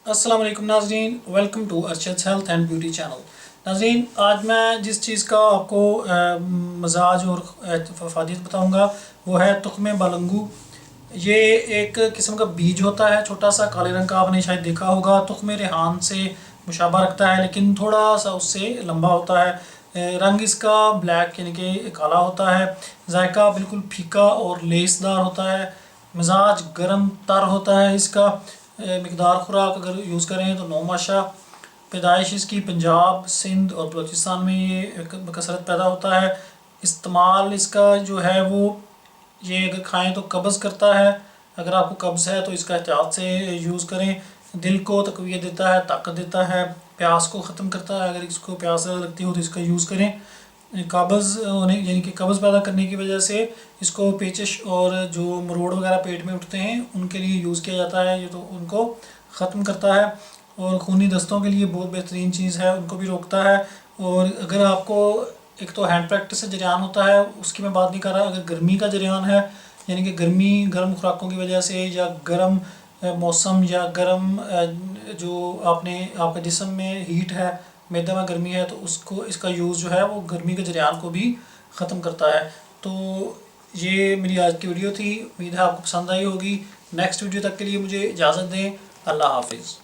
अस्सलाम वालेकुम नाज़रीन, welcome to Arshad health and beauty channel. नाज़रीन, आज मैं जिस चीज़ का आपको मजाज और फ़ायदे बताऊंगा वो है तुख्मे बलंगू। ये एक किस्म का बीज होता है, छोटा सा काले रंग का, आपने शायद देखा होगा। तुख्मे रेहान से मुशाबा रखता है लेकिन थोड़ा सा उससे लंबा होता है। रंग इसका ब्लैक यानी कि काला होता है। जायका बिल्कुल फीका और लेसदार होता है। मिजाज गर्म तर होता है इसका। मकदार खुराक अगर यूज़ करें तो 9 माशा। पैदाइश इसकी पंजाब, सिंध और बलूचिस्तान में ये कसरत पैदा होता है। इस्तेमाल इसका जो है वो ये अगर खाएं तो कब्ज़ करता है। अगर आपको कब्ज़ है तो इसका एहतियात से यूज़ करें। दिल को तक़वियत देता है, ताकत देता है, प्यास को ख़त्म करता है। अगर इसको प्यास लगती हो तो इसका यूज़ करें। कब्ज़ होने यानी कि कब्ज़ पैदा करने की वजह से इसको पेचिश और जो मरोड़ वगैरह पेट में उठते हैं उनके लिए यूज़ किया जाता है। ये तो उनको ख़त्म करता है और खूनी दस्तों के लिए बहुत बेहतरीन चीज़ है, उनको भी रोकता है। और अगर आपको एक तो हैंड प्रैक्टिस से जरियान होता है उसकी मैं बात नहीं कर रहा, अगर गर्मी का जरियान है यानी कि गर्म खुराकों की वजह से या गर्म मौसम या गर्म जो आपके जिस्म में हीट है, मैदे में गर्मी है, तो उसको इसका यूज़ जो है वो गर्मी के जरियान को भी ख़त्म करता है। तो ये मेरी आज की वीडियो थी, उम्मीद है आपको पसंद आई होगी। नेक्स्ट वीडियो तक के लिए मुझे इजाज़त दें। अल्लाह हाफिज़।